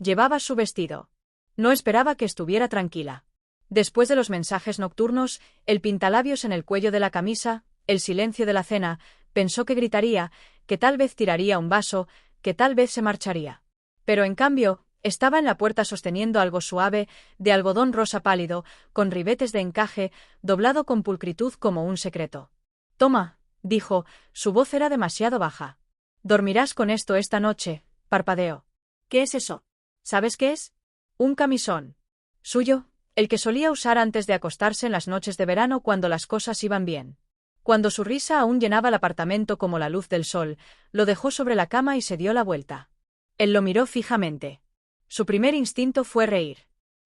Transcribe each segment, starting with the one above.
Llevaba su vestido. No esperaba que estuviera tranquila. Después de los mensajes nocturnos, el pintalabios en el cuello de la camisa, el silencio de la cena, pensó que gritaría, que tal vez tiraría un vaso, que tal vez se marcharía. Pero en cambio, estaba en la puerta sosteniendo algo suave, de algodón rosa pálido, con ribetes de encaje, doblado con pulcritud como un secreto. «Toma», dijo, su voz era demasiado baja. «Dormirás con esto esta noche», parpadeó. «¿Qué es eso? ¿Sabes qué es?» «Un camisón. Suyo, el que solía usar antes de acostarse en las noches de verano cuando las cosas iban bien. Cuando su risa aún llenaba el apartamento como la luz del sol, lo dejó sobre la cama y se dio la vuelta. Él lo miró fijamente. Su primer instinto fue reír.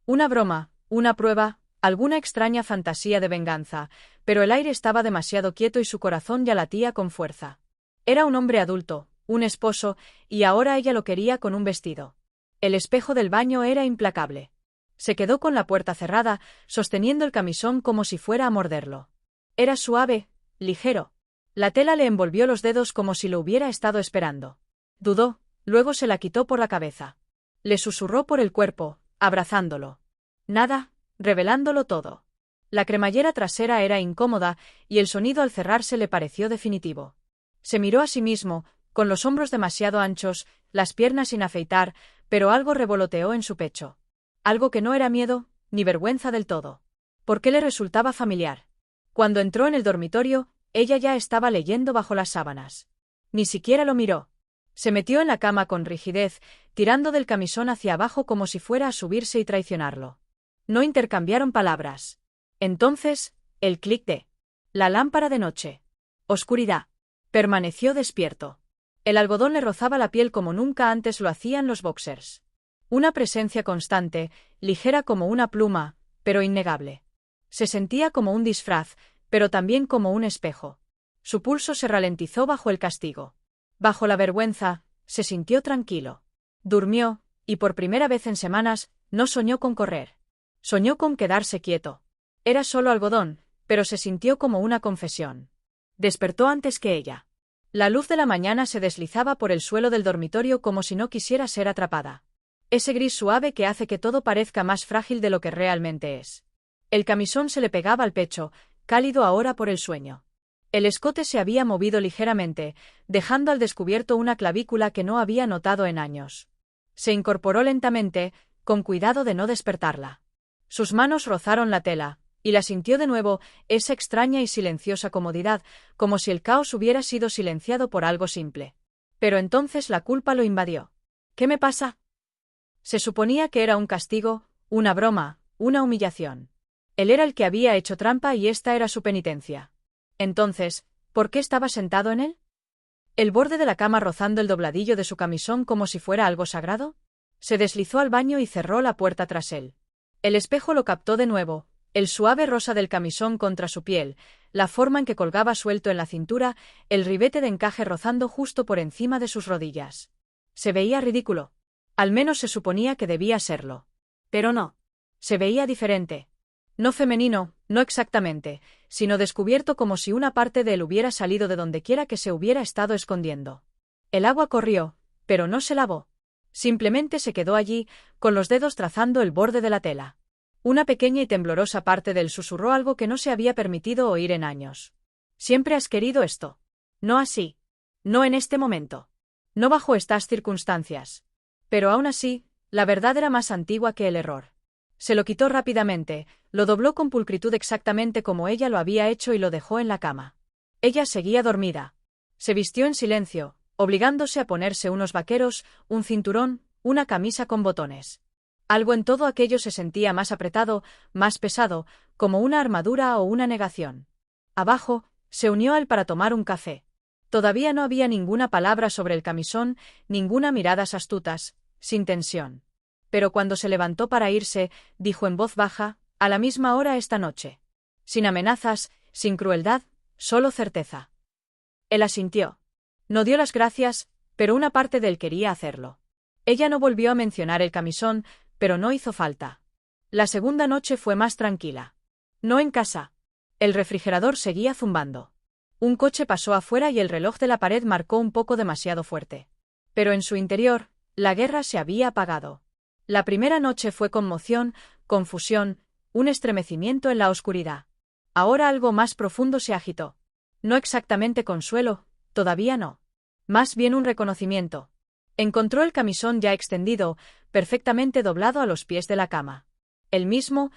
Una broma, una prueba, alguna extraña fantasía de venganza, pero el aire estaba demasiado quieto y su corazón ya latía con fuerza. Era un hombre adulto, un esposo, y ahora ella lo quería con un vestido. El espejo del baño era implacable. Se quedó con la puerta cerrada, sosteniendo el camisón como si fuera a morderlo. Era suave, ligero. La tela le envolvió los dedos como si lo hubiera estado esperando. Dudó, luego se la quitó por la cabeza. Le susurró por el cuerpo, abrazándolo. Nada, revelándolo todo. La cremallera trasera era incómoda, y el sonido al cerrarse le pareció definitivo. Se miró a sí mismo, con los hombros demasiado anchos, las piernas sin afeitar, pero algo revoloteó en su pecho. Algo que no era miedo, ni vergüenza del todo. ¿Por qué le resultaba familiar? Cuando entró en el dormitorio, ella ya estaba leyendo bajo las sábanas. Ni siquiera lo miró. Se metió en la cama con rigidez, tirando del camisón hacia abajo como si fuera a subirse y traicionarlo. No intercambiaron palabras. Entonces, el clic de la lámpara de noche. Oscuridad. Permaneció despierto. El algodón le rozaba la piel como nunca antes lo hacían los boxers. Una presencia constante, ligera como una pluma, pero innegable. Se sentía como un disfraz, pero también como un espejo. Su pulso se ralentizó bajo el castigo. Bajo la vergüenza, se sintió tranquilo. Durmió, y por primera vez en semanas, no soñó con correr. Soñó con quedarse quieto. Era solo algodón, pero se sintió como una confesión. Despertó antes que ella. La luz de la mañana se deslizaba por el suelo del dormitorio como si no quisiera ser atrapada. Ese gris suave que hace que todo parezca más frágil de lo que realmente es. El camisón se le pegaba al pecho, cálido ahora por el sueño. El escote se había movido ligeramente, dejando al descubierto una clavícula que no había notado en años. Se incorporó lentamente, con cuidado de no despertarla. Sus manos rozaron la tela, y la sintió de nuevo, esa extraña y silenciosa comodidad, como si el caos hubiera sido silenciado por algo simple. Pero entonces la culpa lo invadió. ¿Qué me pasa? Se suponía que era un castigo, una broma, una humillación. Él era el que había hecho trampa y esta era su penitencia. Entonces, ¿por qué estaba sentado en él? ¿El borde de la cama rozando el dobladillo de su camisón como si fuera algo sagrado? Se deslizó al baño y cerró la puerta tras él. El espejo lo captó de nuevo, el suave rosa del camisón contra su piel, la forma en que colgaba suelto en la cintura, el ribete de encaje rozando justo por encima de sus rodillas. Se veía ridículo. Al menos se suponía que debía serlo. Pero no. Se veía diferente. No femenino, no exactamente, sino descubierto como si una parte de él hubiera salido de dondequiera que se hubiera estado escondiendo. El agua corrió, pero no se lavó. Simplemente se quedó allí, con los dedos trazando el borde de la tela. Una pequeña y temblorosa parte de él susurró algo que no se había permitido oír en años. «Siempre has querido esto. No así. No en este momento. No bajo estas circunstancias». Pero aún así, la verdad era más antigua que el error. Se lo quitó rápidamente, lo dobló con pulcritud exactamente como ella lo había hecho y lo dejó en la cama. Ella seguía dormida. Se vistió en silencio, obligándose a ponerse unos vaqueros, un cinturón, una camisa con botones. Algo en todo aquello se sentía más apretado, más pesado, como una armadura o una negación. Abajo, se unió a él para tomar un café. Todavía no había ninguna palabra sobre el camisón, ninguna miradas astutas, sin tensión. Pero cuando se levantó para irse, dijo en voz baja, «A la misma hora esta noche». Sin amenazas, sin crueldad, solo certeza. Él asintió. No dio las gracias, pero una parte de él quería hacerlo. Ella no volvió a mencionar el camisón, pero no hizo falta. La segunda noche fue más tranquila. No en casa. El refrigerador seguía zumbando. Un coche pasó afuera y el reloj de la pared marcó un poco demasiado fuerte. Pero en su interior, la guerra se había apagado. La primera noche fue conmoción, confusión, un estremecimiento en la oscuridad. Ahora algo más profundo se agitó. No exactamente consuelo, todavía no. Más bien un reconocimiento. Encontró el camisón ya extendido, perfectamente doblado a los pies de la cama. El mismo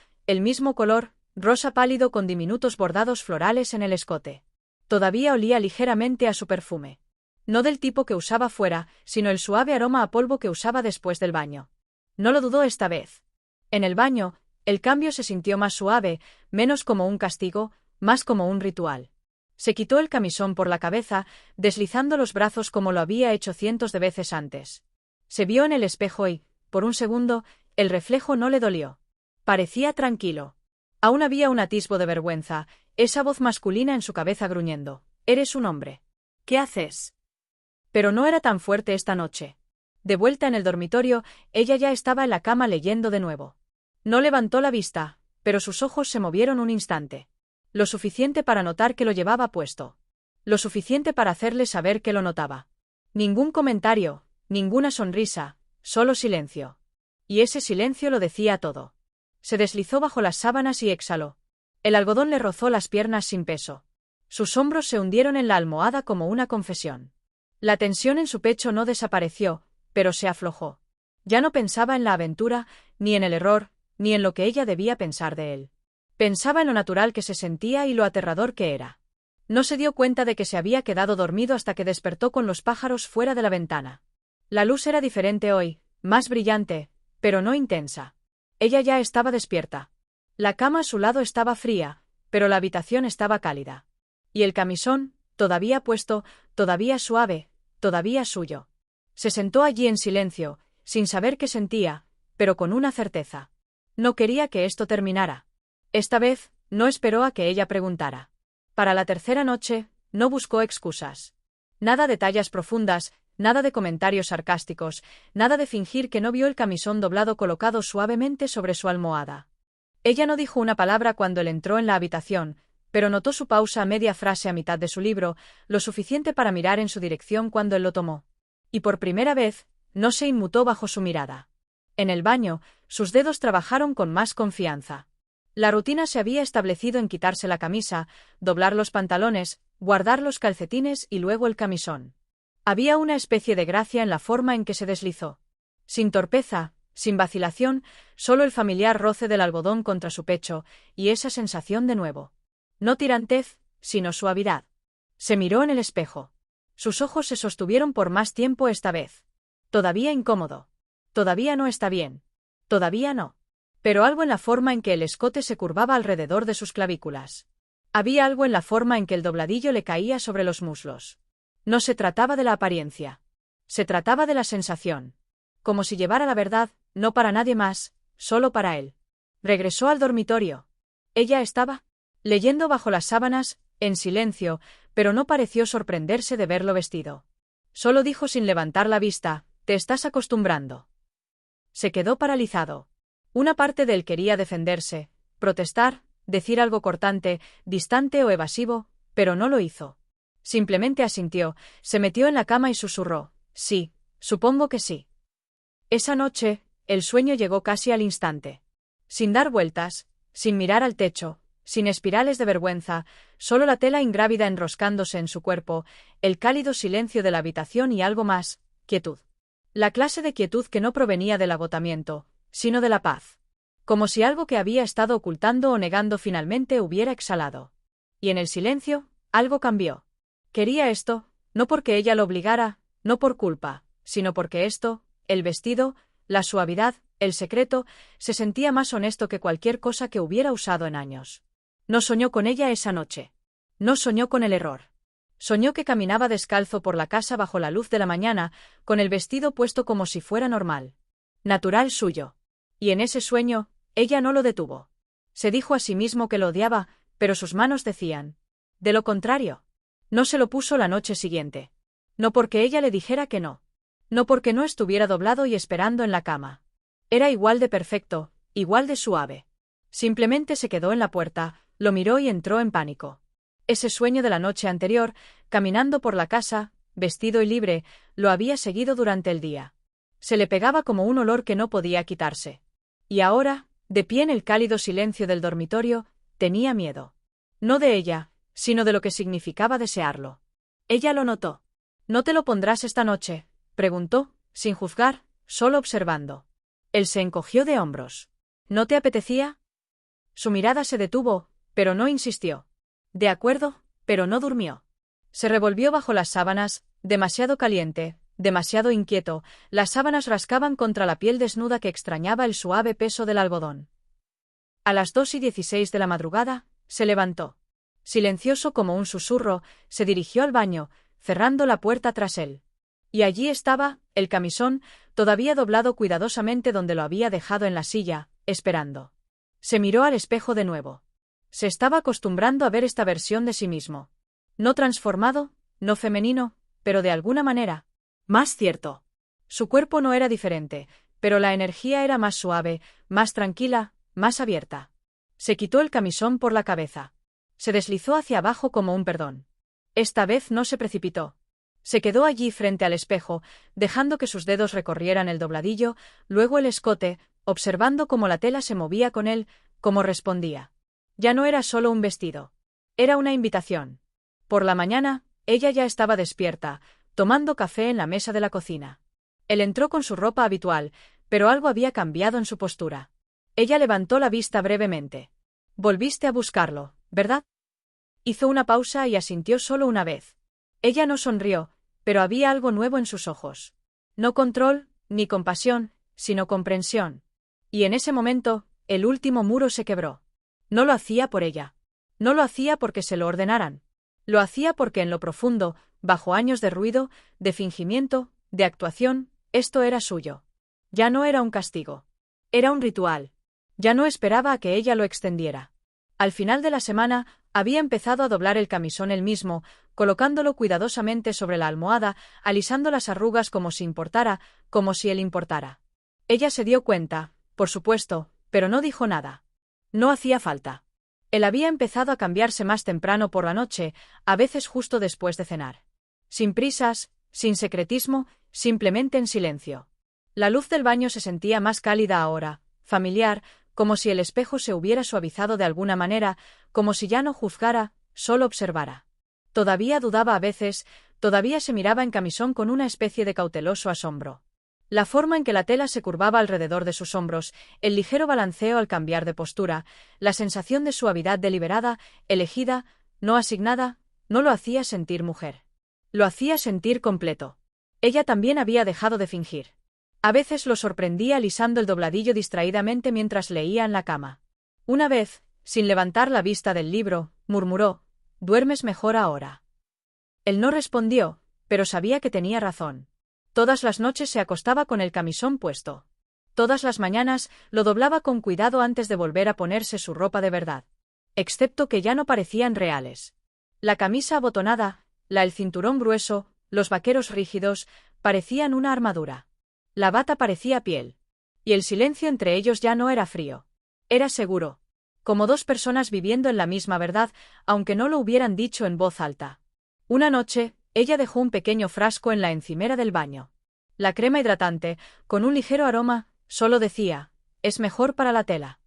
color, rosa pálido con diminutos bordados florales en el escote. Todavía olía ligeramente a su perfume. No del tipo que usaba fuera, sino el suave aroma a polvo que usaba después del baño. No lo dudó esta vez. En el baño, el cambio se sintió más suave, menos como un castigo, más como un ritual. Se quitó el camisón por la cabeza, deslizando los brazos como lo había hecho cientos de veces antes. Se vio en el espejo y, por un segundo, el reflejo no le dolió. Parecía tranquilo. Aún había un atisbo de vergüenza, esa voz masculina en su cabeza gruñendo. «Eres un hombre. ¿Qué haces?» Pero no era tan fuerte esta noche. De vuelta en el dormitorio, ella ya estaba en la cama leyendo de nuevo. No levantó la vista, pero sus ojos se movieron un instante. Lo suficiente para notar que lo llevaba puesto. Lo suficiente para hacerle saber que lo notaba. Ningún comentario, ninguna sonrisa, solo silencio. Y ese silencio lo decía todo. Se deslizó bajo las sábanas y exhaló. El algodón le rozó las piernas sin peso. Sus hombros se hundieron en la almohada como una confesión. La tensión en su pecho no desapareció, pero se aflojó. Ya no pensaba en la aventura, ni en el error, ni en lo que ella debía pensar de él. Pensaba en lo natural que se sentía y lo aterrador que era. No se dio cuenta de que se había quedado dormido hasta que despertó con los pájaros fuera de la ventana. La luz era diferente hoy, más brillante, pero no intensa. Ella ya estaba despierta. La cama a su lado estaba fría, pero la habitación estaba cálida. Y el camisón, todavía puesto, todavía suave, todavía suyo. Se sentó allí en silencio, sin saber qué sentía, pero con una certeza. No quería que esto terminara. Esta vez, no esperó a que ella preguntara. Para la tercera noche, no buscó excusas. Nada de tallas profundas, nada de comentarios sarcásticos, nada de fingir que no vio el camisón doblado colocado suavemente sobre su almohada. Ella no dijo una palabra cuando él entró en la habitación, pero notó su pausa a media frase a mitad de su libro, lo suficiente para mirar en su dirección cuando él lo tomó. Y por primera vez, no se inmutó bajo su mirada. En el baño, sus dedos trabajaron con más confianza. La rutina se había establecido en quitarse la camisa, doblar los pantalones, guardar los calcetines y luego el camisón. Había una especie de gracia en la forma en que se deslizó. Sin torpeza, sin vacilación, solo el familiar roce del algodón contra su pecho, y esa sensación de nuevo. No tirantez, sino suavidad. Se miró en el espejo. Sus ojos se sostuvieron por más tiempo esta vez. Todavía incómodo. Todavía no está bien. Todavía no. Pero algo en la forma en que el escote se curvaba alrededor de sus clavículas. Había algo en la forma en que el dobladillo le caía sobre los muslos. No se trataba de la apariencia. Se trataba de la sensación. Como si llevara la verdad, no para nadie más, solo para él. Regresó al dormitorio. Ella estaba leyendo bajo las sábanas, en silencio, pero no pareció sorprenderse de verlo vestido. Solo dijo sin levantar la vista: «Te estás acostumbrando». Se quedó paralizado. Una parte de él quería defenderse, protestar, decir algo cortante, distante o evasivo, pero no lo hizo. Simplemente asintió, se metió en la cama y susurró: «Sí, supongo que sí». Esa noche, el sueño llegó casi al instante. Sin dar vueltas, sin mirar al techo, sin espirales de vergüenza, solo la tela ingrávida enroscándose en su cuerpo, el cálido silencio de la habitación y algo más: quietud. La clase de quietud que no provenía del agotamiento, sino de la paz. Como si algo que había estado ocultando o negando finalmente hubiera exhalado. Y en el silencio, algo cambió. Quería esto, no porque ella lo obligara, no por culpa, sino porque esto, el vestido, la suavidad, el secreto, se sentía más honesto que cualquier cosa que hubiera usado en años. No soñó con ella esa noche. No soñó con el error. Soñó que caminaba descalzo por la casa bajo la luz de la mañana, con el vestido puesto como si fuera normal. Natural suyo. Y en ese sueño, ella no lo detuvo. Se dijo a sí mismo que lo odiaba, pero sus manos decían. De lo contrario. No se lo puso la noche siguiente. No porque ella le dijera que no. No porque no estuviera doblado y esperando en la cama. Era igual de perfecto, igual de suave. Simplemente se quedó en la puerta, lo miró y entró en pánico. Ese sueño de la noche anterior, caminando por la casa, vestido y libre, lo había seguido durante el día. Se le pegaba como un olor que no podía quitarse. Y ahora, de pie en el cálido silencio del dormitorio, tenía miedo. No de ella, sino de lo que significaba desearlo. Ella lo notó. ¿No te lo pondrás esta noche?, preguntó, sin juzgar, solo observando. Él se encogió de hombros. ¿No te apetecía? Su mirada se detuvo, pero no insistió. De acuerdo, pero no durmió. Se revolvió bajo las sábanas, demasiado caliente, demasiado inquieto. Las sábanas rascaban contra la piel desnuda que extrañaba el suave peso del algodón. A las 2:16 de la madrugada, se levantó. Silencioso como un susurro, se dirigió al baño, cerrando la puerta tras él. Y allí estaba, el camisón, todavía doblado cuidadosamente donde lo había dejado en la silla, esperando. Se miró al espejo de nuevo. Se estaba acostumbrando a ver esta versión de sí mismo. No transformado, no femenino, pero de alguna manera, más cierto. Su cuerpo no era diferente, pero la energía era más suave, más tranquila, más abierta. Se quitó el camisón por la cabeza. Se deslizó hacia abajo como un perdón. Esta vez no se precipitó. Se quedó allí frente al espejo, dejando que sus dedos recorrieran el dobladillo, luego el escote, observando cómo la tela se movía con él, cómo respondía. Ya no era solo un vestido. Era una invitación. Por la mañana, ella ya estaba despierta, tomando café en la mesa de la cocina. Él entró con su ropa habitual, pero algo había cambiado en su postura. Ella levantó la vista brevemente. Volviste a buscarlo, ¿verdad? Hizo una pausa y asintió solo una vez. Ella no sonrió, pero había algo nuevo en sus ojos. No control, ni compasión, sino comprensión. Y en ese momento, el último muro se quebró. No lo hacía por ella. No lo hacía porque se lo ordenaran. Lo hacía porque en lo profundo, bajo años de ruido, de fingimiento, de actuación, esto era suyo. Ya no era un castigo. Era un ritual. Ya no esperaba a que ella lo extendiera. Al final de la semana, había empezado a doblar el camisón él mismo, colocándolo cuidadosamente sobre la almohada, alisando las arrugas como si importara, como si él importara. Ella se dio cuenta, por supuesto, pero no dijo nada. No hacía falta. Él había empezado a cambiarse más temprano por la noche, a veces justo después de cenar. Sin prisas, sin secretismo, simplemente en silencio. La luz del baño se sentía más cálida ahora, familiar, como si el espejo se hubiera suavizado de alguna manera, como si ya no juzgara, solo observara. Todavía dudaba a veces, todavía se miraba en camisón con una especie de cauteloso asombro. La forma en que la tela se curvaba alrededor de sus hombros, el ligero balanceo al cambiar de postura, la sensación de suavidad deliberada, elegida, no asignada, no lo hacía sentir mujer. Lo hacía sentir completo. Ella también había dejado de fingir. A veces lo sorprendía alisando el dobladillo distraídamente mientras leía en la cama. Una vez, sin levantar la vista del libro, murmuró: «¿Duermes mejor ahora?». Él no respondió, pero sabía que tenía razón. Todas las noches se acostaba con el camisón puesto. Todas las mañanas lo doblaba con cuidado antes de volver a ponerse su ropa de verdad. Excepto que ya no parecían reales. La camisa abotonada, el cinturón grueso, los vaqueros rígidos, parecían una armadura. La bata parecía piel. Y el silencio entre ellos ya no era frío. Era seguro. Como dos personas viviendo en la misma verdad, aunque no lo hubieran dicho en voz alta. Una noche, ella dejó un pequeño frasco en la encimera del baño. La crema hidratante, con un ligero aroma, solo decía: «Es mejor para la tela».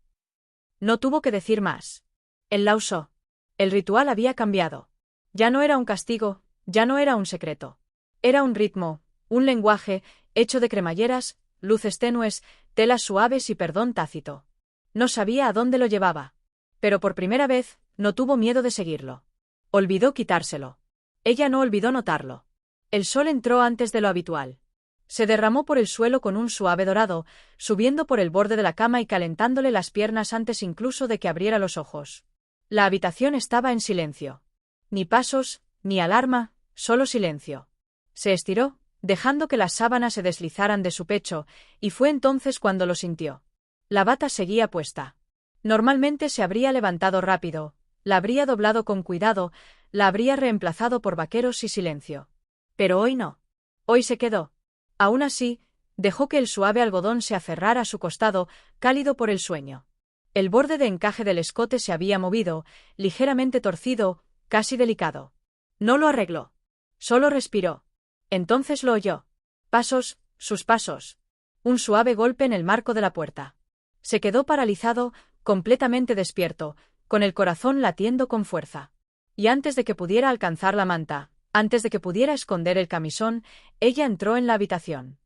No tuvo que decir más. Él la usó. El ritual había cambiado. Ya no era un castigo, ya no era un secreto. Era un ritmo, un lenguaje, hecho de cremalleras, luces tenues, telas suaves y perdón tácito. No sabía a dónde lo llevaba. Pero por primera vez, no tuvo miedo de seguirlo. Olvidó quitárselo. Ella no olvidó notarlo. El sol entró antes de lo habitual. Se derramó por el suelo con un suave dorado, subiendo por el borde de la cama y calentándole las piernas antes incluso de que abriera los ojos. La habitación estaba en silencio. Ni pasos, ni alarma, solo silencio. Se estiró, dejando que las sábanas se deslizaran de su pecho, y fue entonces cuando lo sintió. La bata seguía puesta. Normalmente se habría levantado rápido, la habría doblado con cuidado, la habría reemplazado por vaqueros y silencio. Pero hoy no. Hoy se quedó. Aún así, dejó que el suave algodón se aferrara a su costado, cálido por el sueño. El borde de encaje del escote se había movido, ligeramente torcido, casi delicado. No lo arregló. Solo respiró. Entonces lo oyó. Pasos, sus pasos. un suave golpe en el marco de la puerta. Se quedó paralizado, completamente despierto, con el corazón latiendo con fuerza. Y antes de que pudiera alcanzar la manta, antes de que pudiera esconder el camisón, ella entró en la habitación.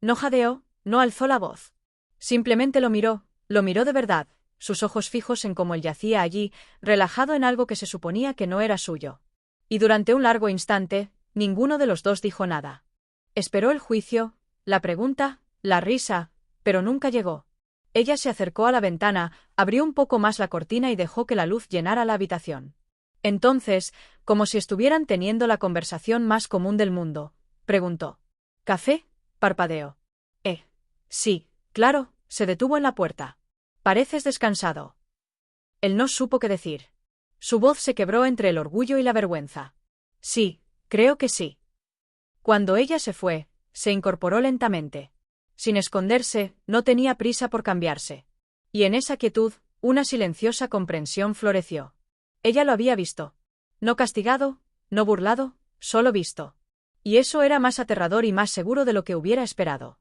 No jadeó, no alzó la voz. Simplemente lo miró de verdad, sus ojos fijos en cómo él yacía allí, relajado en algo que se suponía que no era suyo. Y durante un largo instante, ninguno de los dos dijo nada. Esperó el juicio, la pregunta, la risa, pero nunca llegó. Ella se acercó a la ventana, abrió un poco más la cortina y dejó que la luz llenara la habitación. Entonces, como si estuvieran teniendo la conversación más común del mundo, preguntó: ¿Café? Parpadeó. Sí, claro, se detuvo en la puerta. Pareces descansado. Él no supo qué decir. Su voz se quebró entre el orgullo y la vergüenza. Sí, creo que sí. Cuando ella se fue, se incorporó lentamente. Sin esconderse, no tenía prisa por cambiarse. Y en esa quietud, una silenciosa comprensión floreció. Ella lo había visto. No castigado, no burlado, solo visto. Y eso era más aterrador y más seguro de lo que hubiera esperado.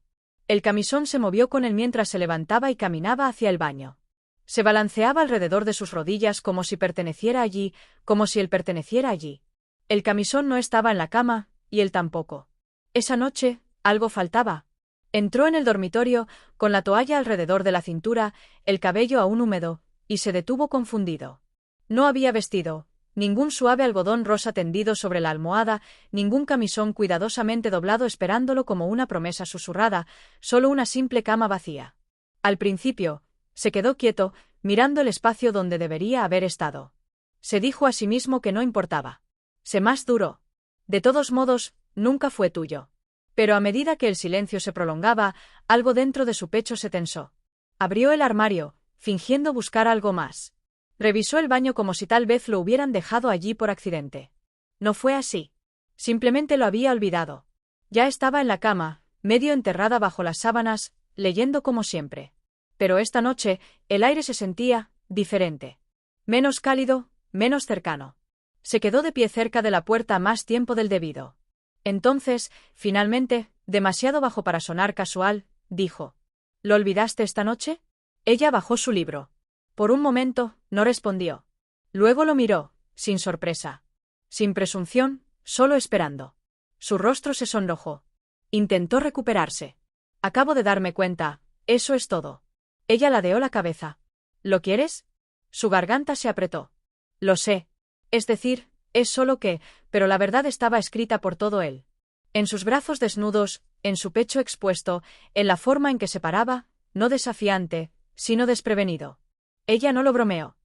El camisón se movió con él mientras se levantaba y caminaba hacia el baño. Se balanceaba alrededor de sus rodillas como si perteneciera allí, como si él perteneciera allí. El camisón no estaba en la cama, y él tampoco. Esa noche, algo faltaba. Entró en el dormitorio, con la toalla alrededor de la cintura, el cabello aún húmedo, y se detuvo confundido. No había vestido, ningún suave algodón rosa tendido sobre la almohada, ningún camisón cuidadosamente doblado esperándolo como una promesa susurrada, solo una simple cama vacía. Al principio, se quedó quieto, mirando el espacio donde debería haber estado. Se dijo a sí mismo que no importaba. Sé más duro. De todos modos, nunca fue tuyo. Pero a medida que el silencio se prolongaba, algo dentro de su pecho se tensó. Abrió el armario, fingiendo buscar algo más. Revisó el baño como si tal vez lo hubieran dejado allí por accidente. No fue así. Simplemente lo había olvidado. Ya estaba en la cama, medio enterrada bajo las sábanas, leyendo como siempre. Pero esta noche, el aire se sentía diferente. Menos cálido, menos cercano. Se quedó de pie cerca de la puerta más tiempo del debido. Entonces, finalmente, demasiado bajo para sonar casual, dijo: ¿Lo olvidaste esta noche? Ella bajó su libro. Por un momento, no respondió. Luego lo miró, sin sorpresa. Sin presunción, solo esperando. Su rostro se sonrojó. Intentó recuperarse. Acabo de darme cuenta, eso es todo. Ella ladeó la cabeza. ¿Lo quieres? Su garganta se apretó. Lo sé. Es decir, es solo que, pero la verdad estaba escrita por todo él. En sus brazos desnudos, en su pecho expuesto, en la forma en que se paraba, no desafiante, sino desprevenido. Ella no lo bromeó.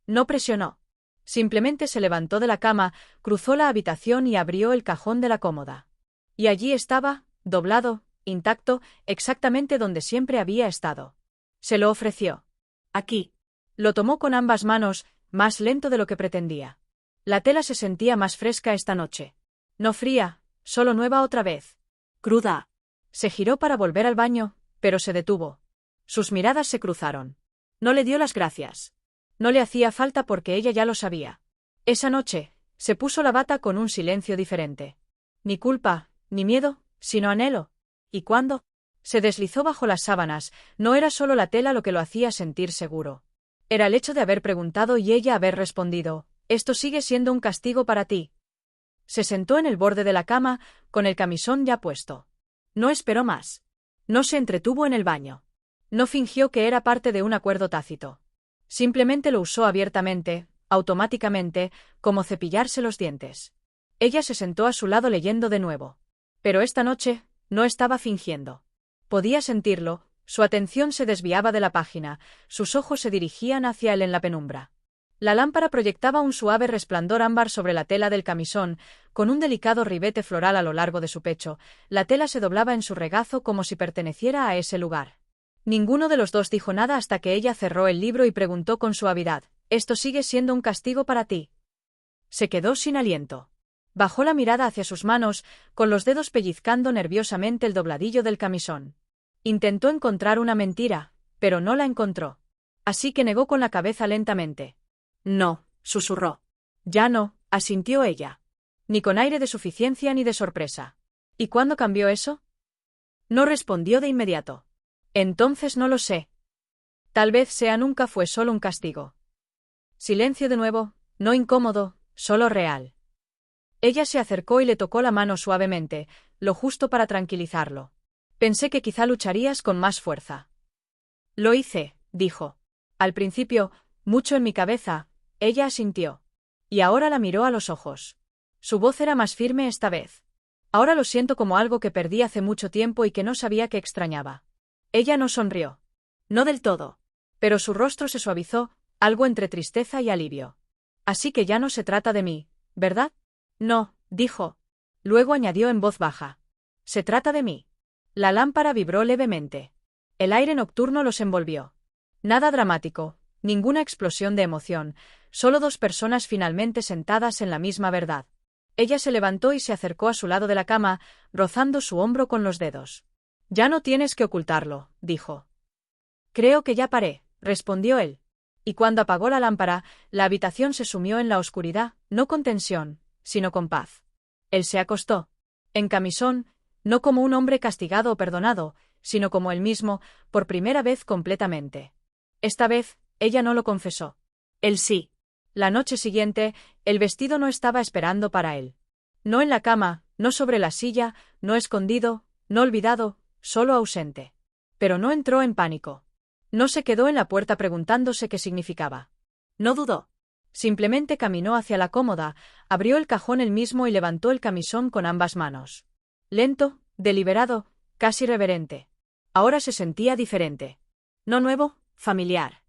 No presionó. Simplemente se levantó de la cama, cruzó la habitación y abrió el cajón de la cómoda. Y allí estaba, doblado, intacto, exactamente donde siempre había estado. Se lo ofreció. Aquí. Lo tomó con ambas manos, más lento de lo que pretendía. La tela se sentía más fresca esta noche. No fría, solo nueva otra vez. Cruda. Se giró para volver al baño, pero se detuvo. Sus miradas se cruzaron. No le dio las gracias. No le hacía falta porque ella ya lo sabía. Esa noche, se puso la bata con un silencio diferente. Ni culpa, ni miedo, sino anhelo. ¿Y cuándo? Se deslizó bajo las sábanas, no era solo la tela lo que lo hacía sentir seguro. Era el hecho de haber preguntado y ella haber respondido: «Esto sigue siendo un castigo para ti». Se sentó en el borde de la cama, con el camisón ya puesto. No esperó más. No se entretuvo en el baño. No fingió que era parte de un acuerdo tácito. Simplemente lo usó abiertamente, automáticamente, como cepillarse los dientes. Ella se sentó a su lado leyendo de nuevo. Pero esta noche, no estaba fingiendo. Podía sentirlo, su atención se desviaba de la página, sus ojos se dirigían hacia él en la penumbra. La lámpara proyectaba un suave resplandor ámbar sobre la tela del camisón, con un delicado ribete floral a lo largo de su pecho. La tela se doblaba en su regazo como si perteneciera a ese lugar. Ninguno de los dos dijo nada hasta que ella cerró el libro y preguntó con suavidad: «¿Esto sigue siendo un castigo para ti?» Se quedó sin aliento. Bajó la mirada hacia sus manos, con los dedos pellizcando nerviosamente el dobladillo del camisón. Intentó encontrar una mentira, pero no la encontró. Así que negó con la cabeza lentamente. «No», susurró. «Ya no», asintió ella. Ni con aire de suficiencia ni de sorpresa. «¿Y cuándo cambió eso?» No respondió de inmediato. Entonces no lo sé. Tal vez sea nunca fue solo un castigo. Silencio de nuevo, no incómodo, solo real. Ella se acercó y le tocó la mano suavemente, lo justo para tranquilizarlo. Pensé que quizá lucharías con más fuerza. Lo hice, dijo. Al principio, mucho en mi cabeza, ella asintió. Y ahora la miró a los ojos. Su voz era más firme esta vez. Ahora lo siento como algo que perdí hace mucho tiempo y que no sabía que extrañaba. Ella no sonrió. No del todo. Pero su rostro se suavizó, algo entre tristeza y alivio. Así que ya no se trata de mí, ¿verdad? No, dijo. Luego añadió en voz baja. Se trata de mí. La lámpara vibró levemente. El aire nocturno los envolvió. Nada dramático, ninguna explosión de emoción, solo dos personas finalmente sentadas en la misma verdad. Ella se levantó y se acercó a su lado de la cama, rozando su hombro con los dedos. Ya no tienes que ocultarlo, dijo. Creo que ya paré, respondió él. Y cuando apagó la lámpara, la habitación se sumió en la oscuridad, no con tensión, sino con paz. Él se acostó. En camisón, no como un hombre castigado o perdonado, sino como él mismo, por primera vez completamente. Esta vez, ella no lo confesó. Él sí. La noche siguiente, el vestido no estaba esperando para él. No en la cama, no sobre la silla, no escondido, no olvidado, solo ausente. Pero no entró en pánico. No se quedó en la puerta preguntándose qué significaba. No dudó. Simplemente caminó hacia la cómoda, abrió el cajón él mismo y levantó el camisón con ambas manos. Lento, deliberado, casi reverente. Ahora se sentía diferente. No nuevo, familiar.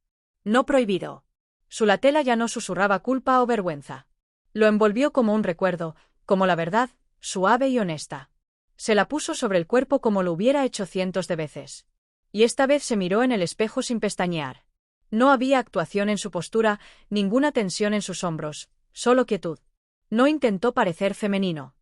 No prohibido. Su latela ya no susurraba culpa o vergüenza. Lo envolvió como un recuerdo, como la verdad, suave y honesta. Se la puso sobre el cuerpo como lo hubiera hecho cientos de veces. Y esta vez se miró en el espejo sin pestañear. No había actuación en su postura, ninguna tensión en sus hombros, solo quietud. No intentó parecer femenino.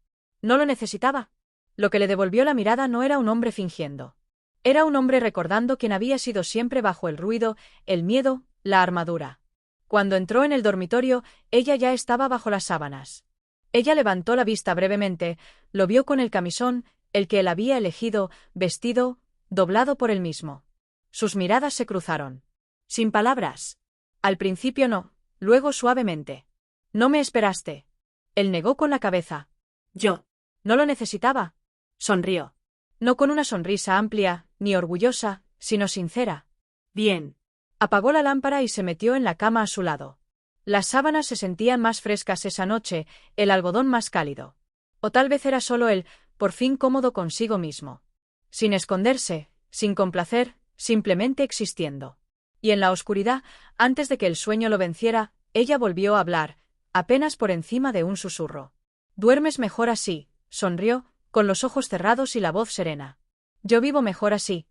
No lo necesitaba. Lo que le devolvió la mirada no era un hombre fingiendo. Era un hombre recordando quién había sido siempre bajo el ruido, el miedo, la armadura. Cuando entró en el dormitorio, ella ya estaba bajo las sábanas. Ella levantó la vista brevemente, lo vio con el camisón, el que él había elegido, vestido, doblado por él mismo. Sus miradas se cruzaron. Sin palabras. Al principio no, luego suavemente. No me esperaste. Él negó con la cabeza. Yo. No lo necesitaba. Sonrió. No con una sonrisa amplia, ni orgullosa, sino sincera. Bien. Apagó la lámpara y se metió en la cama a su lado. Las sábanas se sentían más frescas esa noche, el algodón más cálido. O tal vez era solo él, por fin cómodo consigo mismo. Sin esconderse, sin complacer, simplemente existiendo. Y en la oscuridad, antes de que el sueño lo venciera, ella volvió a hablar, apenas por encima de un susurro. «Duermes mejor así», sonrió, con los ojos cerrados y la voz serena. «Yo vivo mejor así»,